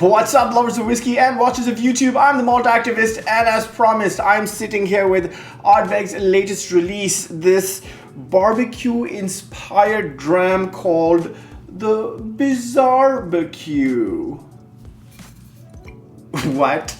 What's up, lovers of whiskey and watchers of YouTube? I'm the Malt activist, and as promised, I'm sitting here with Ardbeg's latest release, this barbecue inspired dram called the BizzareBQ. What?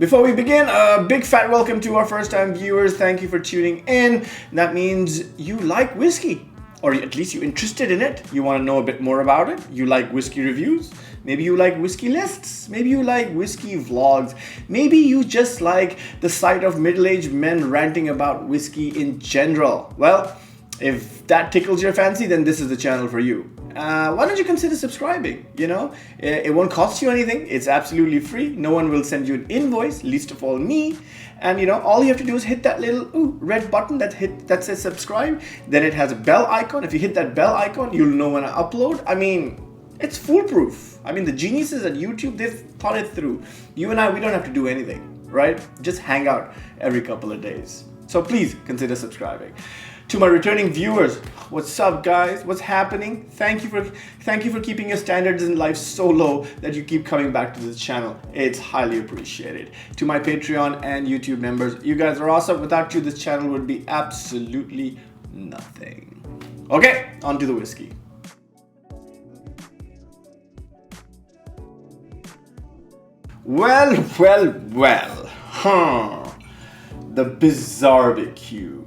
Before we begin, a big fat welcome to our first time viewers. Thank you for tuning in. That means you like whiskey, or at least you're interested in it. You want to know a bit more about it. You like whiskey reviews. Maybe you like whiskey lists. Maybe you like whiskey vlogs. Maybe you just like the sight of middle-aged men ranting about whiskey in general. Well, if that tickles your fancy, then this is the channel for you. Why don't you consider subscribing? You know, it won't cost you anything. It's absolutely free. No one will send you an invoice, least of all me. And you know, all you have to do is hit that little red button that says subscribe. Then it has a bell icon. If you hit that bell icon, you'll know when I upload. I mean, it's foolproof. I mean, the geniuses at YouTube, they've thought it through. You and I, we don't have to do anything, right? Just hang out every couple of days. So please consider subscribing. To my returning viewers, what's up, guys? What's happening? Thank you for keeping your standards in life so low that you keep coming back to this channel. It's highly appreciated. To my Patreon and YouTube members, you guys are awesome. Without you, this channel would be absolutely nothing. Okay, on to the whiskey. Well. The BizzareBQ.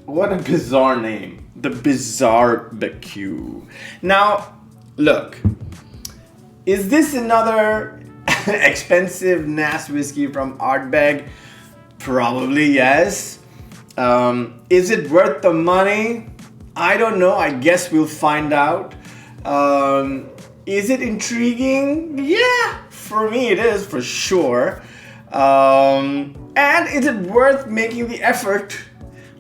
What a bizarre name. The BizzareBQ. Now, look. Is this another expensive NAS whiskey from Ardbeg? Probably yes. Is it worth the money? I don't know. I guess we'll find out. Is it intriguing? Yeah, for me it is, for sure. And is it worth making the effort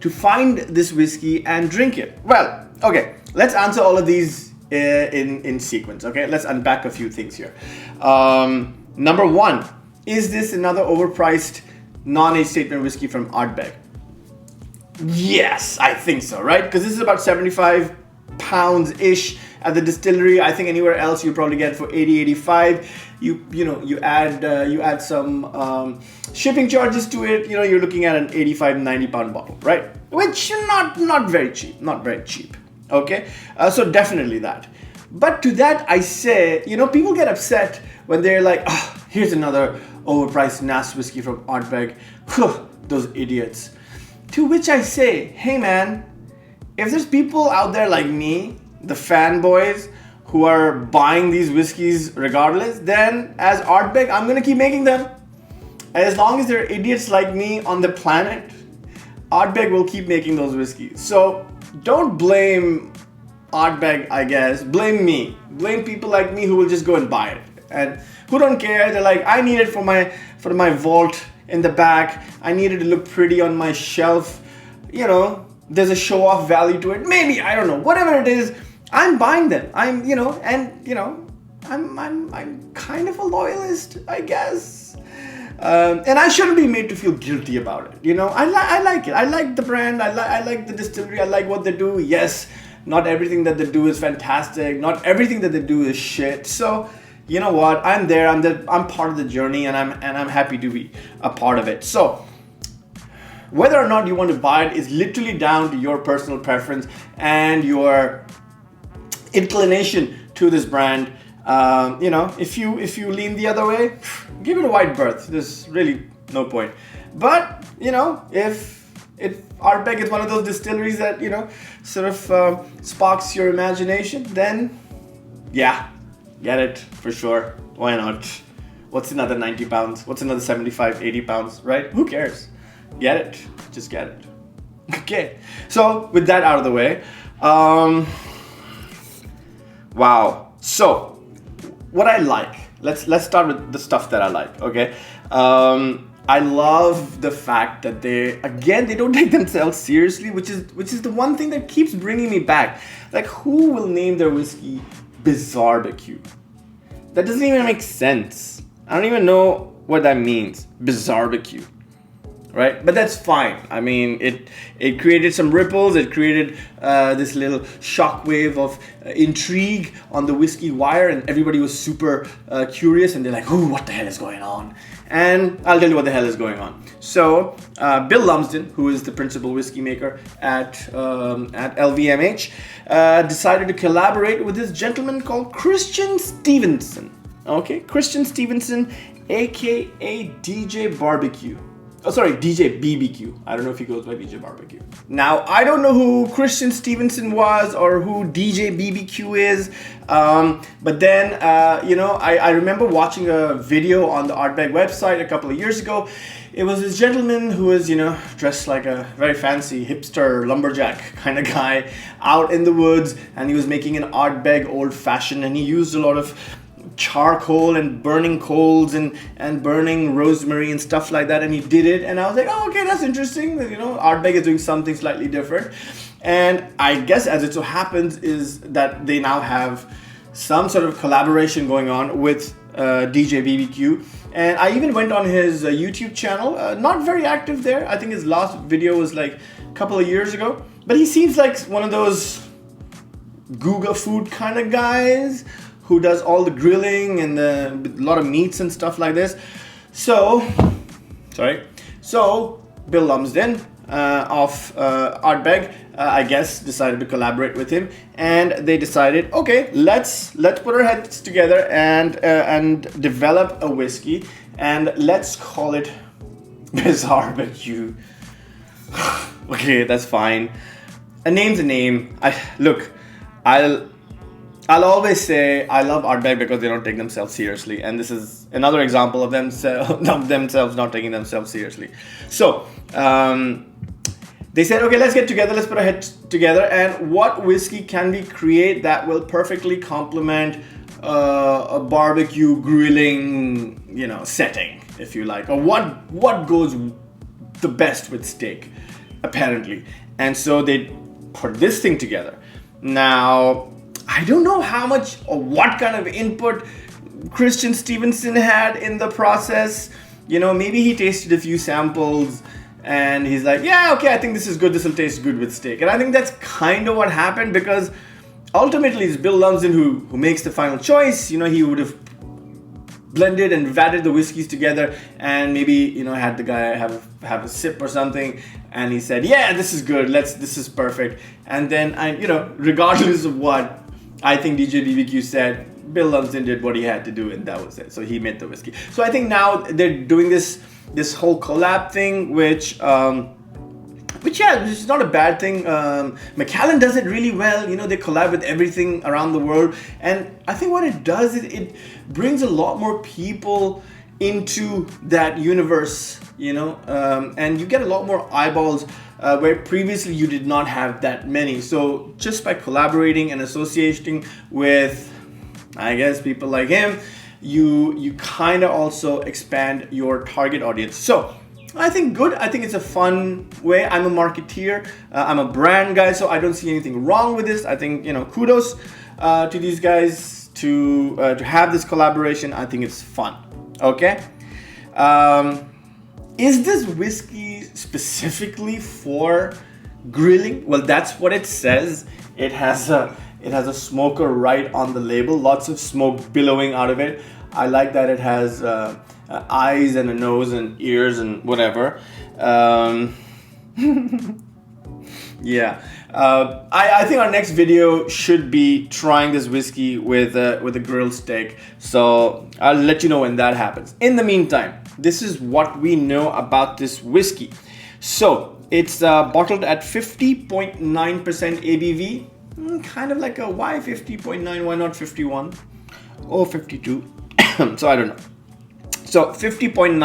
to find this whiskey and drink it? Well, okay, let's answer all of these in sequence, okay? Let's unpack a few things here. Number one, is this another overpriced non-age statement whiskey from Ardbeg? Yes, I think so, right? Because this is about 75 pounds-ish at the distillery. I think anywhere else you probably get for 80, 85. You add some shipping charges to it. You know, you're looking at an 85, 90 pound bottle, right? Which not very cheap, okay? So definitely that. But to that I say, you know, people get upset when they're like, oh, here's another overpriced NAS whiskey from Ardbeg. Those idiots. To which I say, hey man, if there's people out there like me, the fanboys, who are buying these whiskeys regardless, then as Ardbeg, I'm gonna keep making them. And as long as there are idiots like me on the planet, Ardbeg will keep making those whiskeys. So don't blame Ardbeg, I guess. Blame me. Blame people like me who will just go and buy it. And who don't care. They're like, I need it for my vault in the back. I need it to look pretty on my shelf. You know, there's a show-off value to it. Maybe, I don't know. Whatever it is, I'm buying them. I'm kind of a loyalist, I guess. And I shouldn't be made to feel guilty about it. You know, I like it. I like the brand. I like the distillery. I like what they do. Yes, not everything that they do is fantastic. Not everything that they do is shit. So, you know what? I'm there. I'm part of the journey, and I'm happy to be a part of it. So, whether or not you want to buy it is literally down to your personal preference and your inclination to this brand. You know, if you lean the other way, give it a wide berth. There's really no point. But you know, if Ardbeg is one of those distilleries that, you know, sort of sparks your imagination, then yeah, get it for sure. Why not? What's another 90 pounds? What's another 75, 80 pounds, right? Who cares? Get it. Just get it. Okay. So with that out of the way, wow. So what I like, let's start with the stuff that I like, okay? I love the fact that they don't take themselves seriously, which is the one thing that keeps bringing me back. Like, who will name their whiskey BizzareBQ? That doesn't even make sense. I don't even know what that means, BizzareBQ. right? But that's fine. I mean, it created some ripples. It created this little shockwave of intrigue on the whiskey wire, and everybody was super curious, and they're like, "Ooh, what the hell is going on?" And I'll tell you what the hell is going on. So Bill Lumsden, who is the principal whiskey maker at LVMH, decided to collaborate with this gentleman called Christian Stevenson. Okay, Christian Stevenson, aka DJ BBQ. Oh, sorry, DJ BBQ. I don't know if he goes by DJ BBQ. Now, I don't know who Christian Stevenson was or who DJ BBQ is, but then, I remember watching a video on the Ardbeg website a couple of years ago. It was this gentleman who was, dressed like a very fancy hipster lumberjack kind of guy out in the woods, and he was making an Ardbeg old fashioned, and he used a lot of charcoal and burning coals and burning rosemary and stuff like that, and he did it, and I was like, oh, okay, that's interesting. Ardbeg is doing something slightly different. And I guess as it so happens is that they now have some sort of collaboration going on with DJ BBQ. And I even went on his YouTube channel, not very active there. I think his last video was like a couple of years ago, but he seems like one of those Google food kind of guys who does all the grilling and a lot of meats and stuff like this. So Bill Lumsden of Ardbeg, I guess, decided to collaborate with him, and they decided, okay, let's put our heads together and develop a whiskey, and let's call it BizzareBQ. Okay, that's fine. A name's a name. I'll always say I love Ardbeg because they don't take themselves seriously, and this is another example of themselves not taking themselves seriously. So they said, okay, let's get together, let's put our heads together, and what whiskey can we create that will perfectly complement a barbecue grilling, setting, if you like, or what goes the best with steak, apparently. And so they put this thing together. Now, I don't know how much or what kind of input Christian Stevenson had in the process. Maybe he tasted a few samples and he's like, yeah, okay, I think this is good. This will taste good with steak. And I think that's kind of what happened, because ultimately it's Bill Lumsden who makes the final choice. He would have blended and vatted the whiskeys together and maybe, had the guy have a sip or something. And he said, yeah, this is good. This is perfect. And then, regardless of what I think DJ BBQ said, Bill Lumsden did what he had to do, and that was it. So he made the whiskey. So I think now they're doing this whole collab thing, which is not a bad thing. MACALLAN does it really well. They collab with everything around the world, and I think what it does is it brings a lot more people into that universe, and you get a lot more eyeballs where previously you did not have that many. So just by collaborating and associating with, I guess, people like him, you kind of also expand your target audience. So I think good. I think it's a fun way. I'm a marketeer. I'm a brand guy, so I don't see anything wrong with this. I think, kudos to these guys to have this collaboration. I think it's fun. Okay. Is this whiskey specifically for grilling? Well, that's what it says. It has a smoker right on the label. Lots of smoke billowing out of it. I like that it has eyes and a nose and ears and whatever. Yeah. I think our next video should be trying this whiskey with a grilled steak. So I'll let you know when that happens. In the meantime, this is what we know about this whiskey. So it's bottled at 50.9% ABV. Kind of like a why 50.9, why not 51 or 52? So I don't know. So 50.9%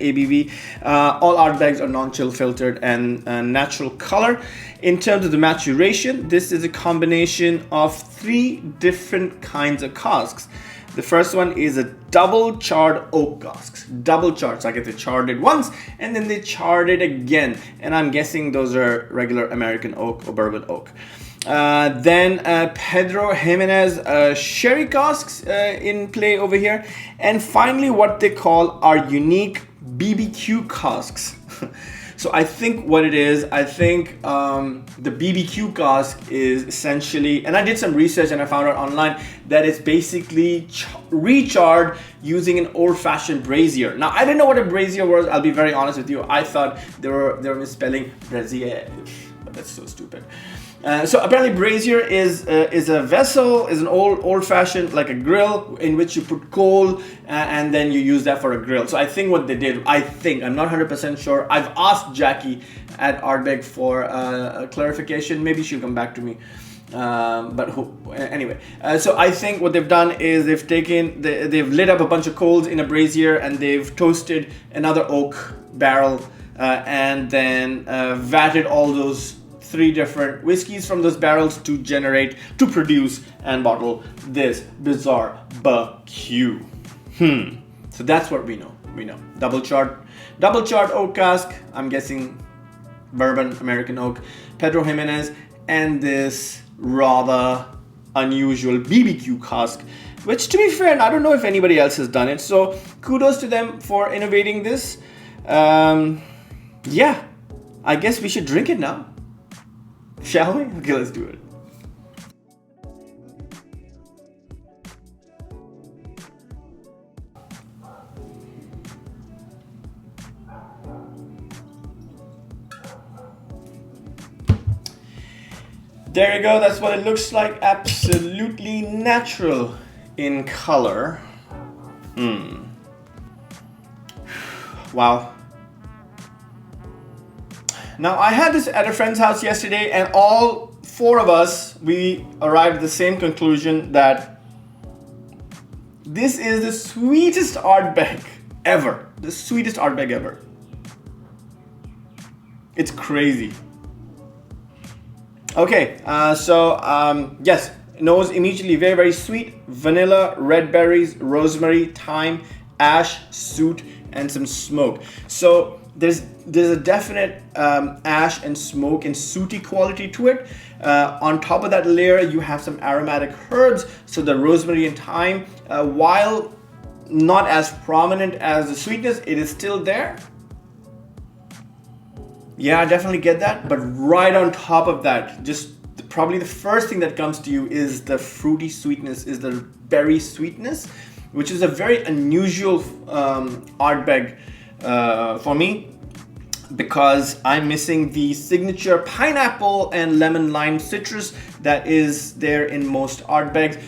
ABV. All Ardbegs are non-chill filtered and natural color. In terms of the maturation, this is a combination of 3 different kinds of casks. The first one is a double charred oak casks. Double charred, so I guess they charred it once and then they charred it again. And I'm guessing those are regular American oak or bourbon oak. Then Pedro Jimenez sherry casks in play over here. And finally, what they call our unique BBQ casks. So I think what it is, I think the BBQ cask is essentially, and I did some research and I found out online that it's basically recharred using an old-fashioned brazier. Now I didn't know what a brazier was. I'll be very honest with you. I thought they were misspelling brazier, but that's so stupid. So apparently brazier is a vessel, is an old-fashioned, like a grill in which you put coal and then you use that for a grill. So I think what they did, I'm not 100% sure. I've asked Jackie at Ardbeg for a clarification. Maybe she'll come back to me. Anyway, so I think what they've done is they've lit up a bunch of coals in a brazier and they've toasted another oak barrel and then vatted all those 3 different whiskeys from those barrels to produce and bottle this BizzareBQ. So that's what we know. Double charred oak cask. I'm guessing bourbon, American oak, Pedro Jimenez, and this rather unusual BBQ cask, which, to be fair, I don't know if anybody else has done it. So kudos to them for innovating this. Yeah, I guess we should drink it now. Shall we? Okay, let's do it. There you go, that's what it looks like. Absolutely natural in color. Wow. Now, I had this at a friend's house yesterday, and all 4 of us, we arrived at the same conclusion that this is the sweetest Ardbeg ever. The sweetest Ardbeg ever. It's crazy. Okay, yes, nose immediately very, very sweet. Vanilla, red berries, rosemary, thyme, ash, soot, and some smoke. So there's a definite ash and smoke and sooty quality to it. On top of that layer, you have some aromatic herbs. So the rosemary and thyme, while not as prominent as the sweetness, it is still there. Yeah, I definitely get that. But right on top of that, just probably the first thing that comes to you is the fruity sweetness, is the berry sweetness, which is a very unusual Ardbeg for me, because I'm missing the signature pineapple and lemon lime citrus that is there in most Ardbegs.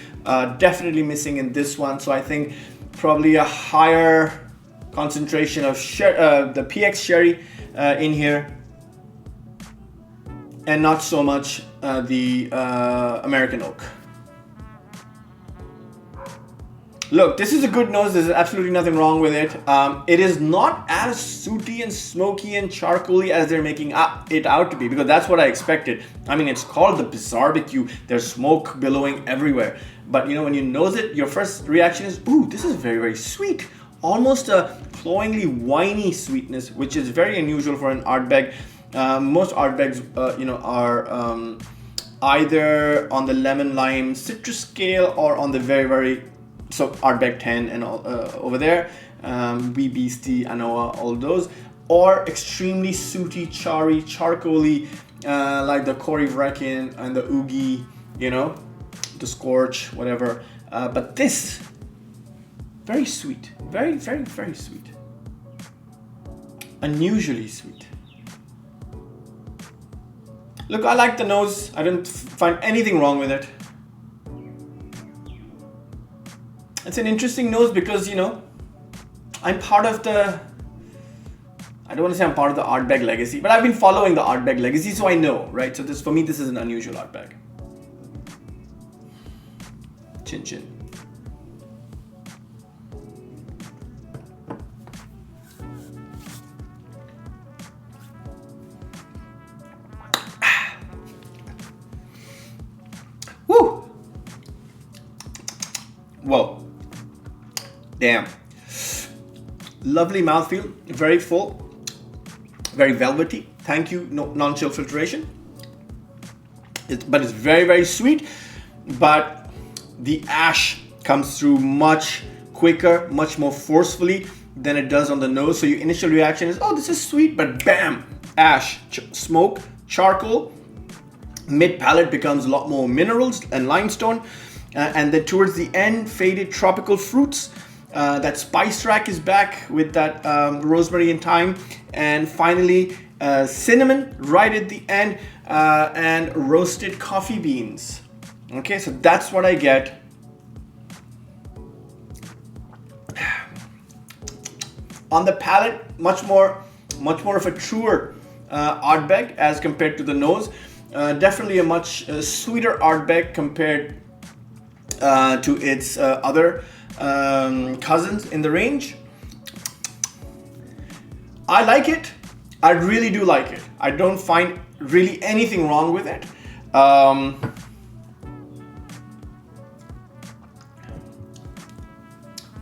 Definitely missing in this one. So I think probably a higher concentration of the PX sherry in here, and not so much the American oak. Look, this is a good nose. There's absolutely nothing wrong with it. It is not as sooty and smoky and charcoaly as they're making it out to be, because that's what I expected. I mean, it's called the BizzareBQ. There's smoke billowing everywhere. But you know, when you nose it, your first reaction is, ooh, this is very, very sweet. Almost a cloyingly winey sweetness, which is very unusual for an Ardbeg. Most Ardbegs, are either on the lemon lime citrus scale or on the very, very, so Ardbeg 10 and all, over there, Wee Beastie, Anoa, all those, or extremely sooty, charry, charcoaly, like the Cory Vrekin and the Oogie, the SCOTCH, whatever. But this, very sweet, very, very, very sweet, unusually sweet. Look, I like the nose. I didn't find anything wrong with it. It's an interesting nose because, I'm part of the, I don't want to say I'm part of the Ardbeg legacy, but I've been following the Ardbeg legacy, so I know, right? So for me, this is an unusual Ardbeg. Chin chin. Woo! Whoa. Damn. Lovely mouthfeel, very full, very velvety. Thank you, non-chill filtration. But it's very, very sweet. But the ash comes through much quicker, much more forcefully. than it does on the nose. So your initial reaction is, oh, this is sweet, but bam, ash, smoke, charcoal. Mid palate becomes a lot more minerals and limestone. And then towards the end, faded tropical fruits. That spice rack is back with that rosemary and thyme. And finally, cinnamon right at the end, and roasted coffee beans. Okay, so that's what I get. On the palate, much more of a truer Ardbeg as compared to the nose. Definitely a much sweeter Ardbeg compared to its other cousins in the range. I like it. I really do like it. I don't find really anything wrong with it.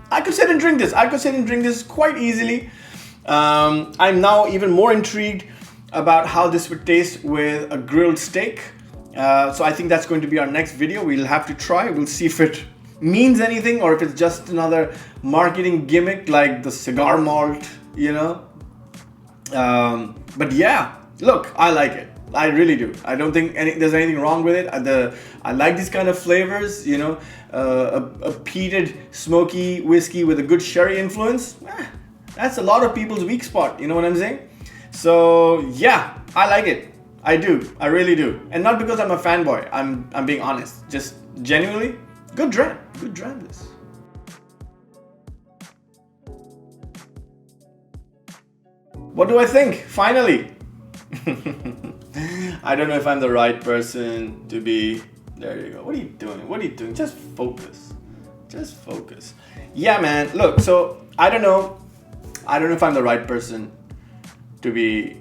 I could sit and drink this. I could sit and drink this quite easily. I'm now even more intrigued about how this would taste with a grilled steak. So I think that's going to be our next video. We'll have to try. We'll see if it means anything or if it's just another marketing gimmick like the cigar malt, you know. But yeah, look, I like it. I really do. I don't think there's anything wrong with it. I like these kind of flavors, you know, a peated, smoky whiskey with a good sherry influence. That's a lot of people's weak spot, you know what I'm saying? So yeah, I like it. I do. I really do. And not because I'm a fanboy. I'm being honest. Just genuinely, good dram. Good dram this. What do I think? Finally. I don't know if I'm the right person to be. There you go. What are you doing? What are you doing? Just focus. Just focus. Yeah, man. Look, so I don't know if I'm the right person to be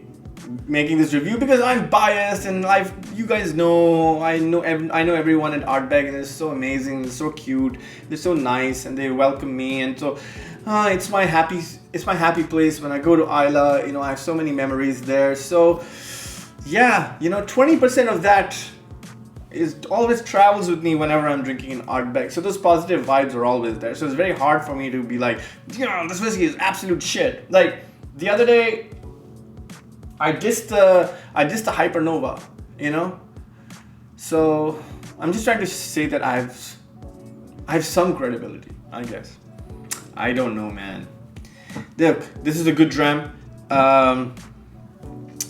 making this review because I'm biased and you guys know, I know everyone at Ardbeg and they're so amazing, they're so cute, they're so nice, and they welcome me, and so it's my happy place when I go to Isla. You know, I have so many memories there. So yeah, you know, 20% of that always travels with me whenever I'm drinking an Ardbeg. So those positive vibes are always there. So it's very hard for me to be like, you know, this whiskey is absolute shit. Like the other day, I dissed the Hypernova, you know. So I'm just trying to say that I have some credibility, I guess. I don't know, man. Look, this is a good dram. I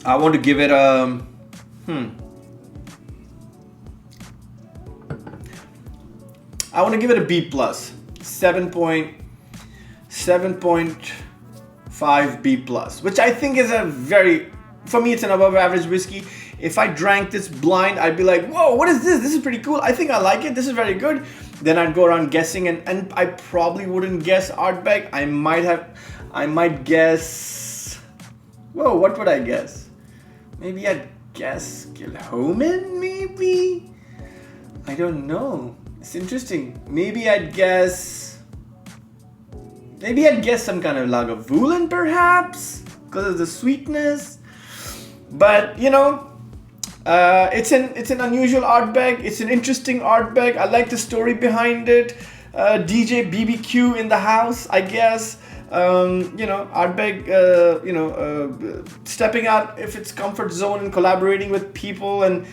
want to give it a I want to give it a B plus, 7.5 B plus, which I think is for me, it's an above average whiskey. If I drank this blind, I'd be like, whoa, what is this? This is pretty cool. I think I like it. This is very good. Then I'd go around guessing, and I probably wouldn't guess Ardbeg. I might guess, whoa, what would I guess? Maybe I'd guess Kilhoman, maybe? I don't know. It's interesting. Maybe I'd guess some kind of Lagavulin, perhaps, because of the sweetness. But you know, it's an unusual Ardbeg. It's an interesting Ardbeg. I like the story behind it. DJ BBQ in the house, I guess. You know, Ardbeg, stepping out of its comfort zone and collaborating with people and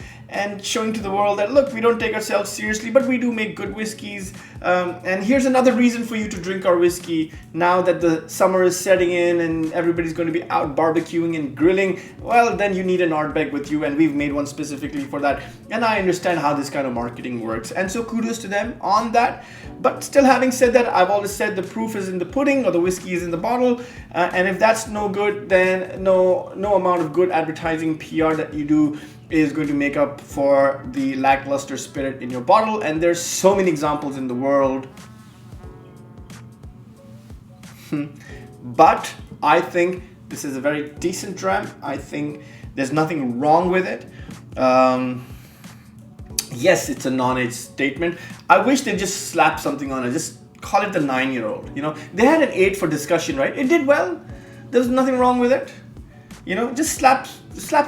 showing to the world that, look, we don't take ourselves seriously, but we do make good whiskeys. And here's another reason for you to drink our whiskey now that the summer is setting in and everybody's going to be out barbecuing and grilling. Well, then you need an Ardbeg with you, and we've made one specifically for that. And I understand how this kind of marketing works, and so kudos to them on that. But still, having said that, I've always said the proof is in the pudding, or the whiskey is in the bottle. And if that's no good, then no amount of good advertising PR that you do is going to make up for the lackluster spirit in your bottle. And there's so many examples in the world. But I think this is a very decent dram. I think there's nothing wrong with it. Yes, it's a non-age statement. I wish they just slap something on it. Just call it the 9-year-old. You know, they had an 8 for discussion, right? It did well. There's nothing wrong with it. You know, just slap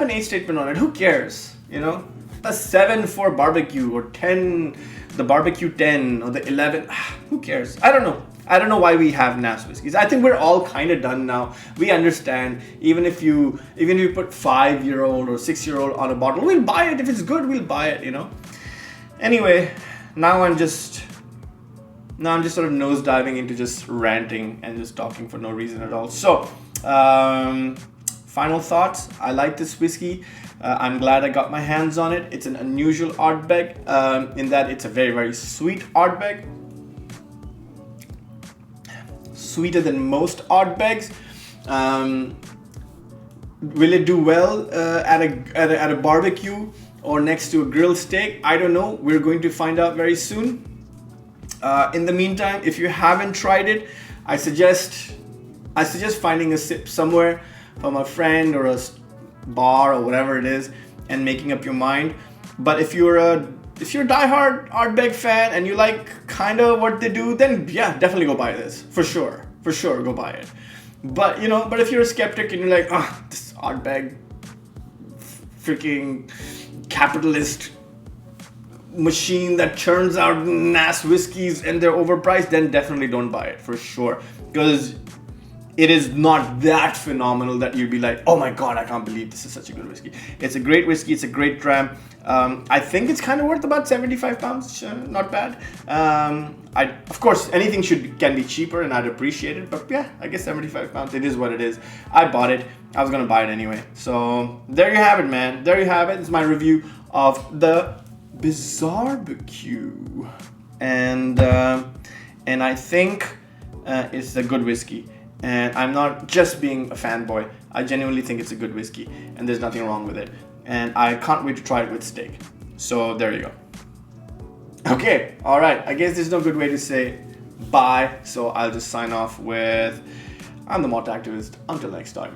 an age statement on it. Who cares? You know, a 7 for barbecue or 10 the barbecue 10 or the 11, who cares? I don't know. I don't know why we have NAS whiskeys. I think we're all kind of done now. We understand. Even if you put 5-year-old or 6-year-old on a bottle, we'll buy it. If it's good, we'll buy it, you know. Anyway, now I'm just sort of nosediving into just ranting and just talking for no reason at all. So, final thoughts. I like this whiskey. I'm glad I got my hands on it. It's an unusual Ardbeg in that it's a very, very sweet Ardbeg. Sweeter than most Ardbegs. Will it do well at a barbecue or next to a grilled steak? I don't know. We're going to find out very soon. In the meantime, if you haven't tried it, I suggest finding a sip somewhere from a friend or a bar or whatever it is and making up your mind. But if you're a diehard Ardbeg fan and you like kind of what they do, then yeah, definitely go buy this for sure. For sure, go buy it. But if you're a skeptic and you're like, this Ardbeg freaking capitalist machine that churns out NAS whiskeys and they're overpriced, then definitely don't buy it for sure, because it is not that phenomenal that you'd be like, oh my god, I can't believe this is such a good whiskey. It's a great whiskey. It's a great dram. I think it's kind of worth about 75 pounds. Not bad. Of course, anything can be cheaper, and I'd appreciate it. But yeah, I guess 75 pounds. It is what it is. I bought it. I was gonna buy it anyway. So there you have it, man. There you have it. It's my review of the BizzareBQ, and I think it's a good whiskey. And I'm not just being a fanboy. I genuinely think it's a good whiskey, and there's nothing wrong with it. And I can't wait to try it with steak. So there you go. Okay, all right. I guess there's no good way to say bye. So I'll just sign off with, I'm the Malt Activist. Until next time.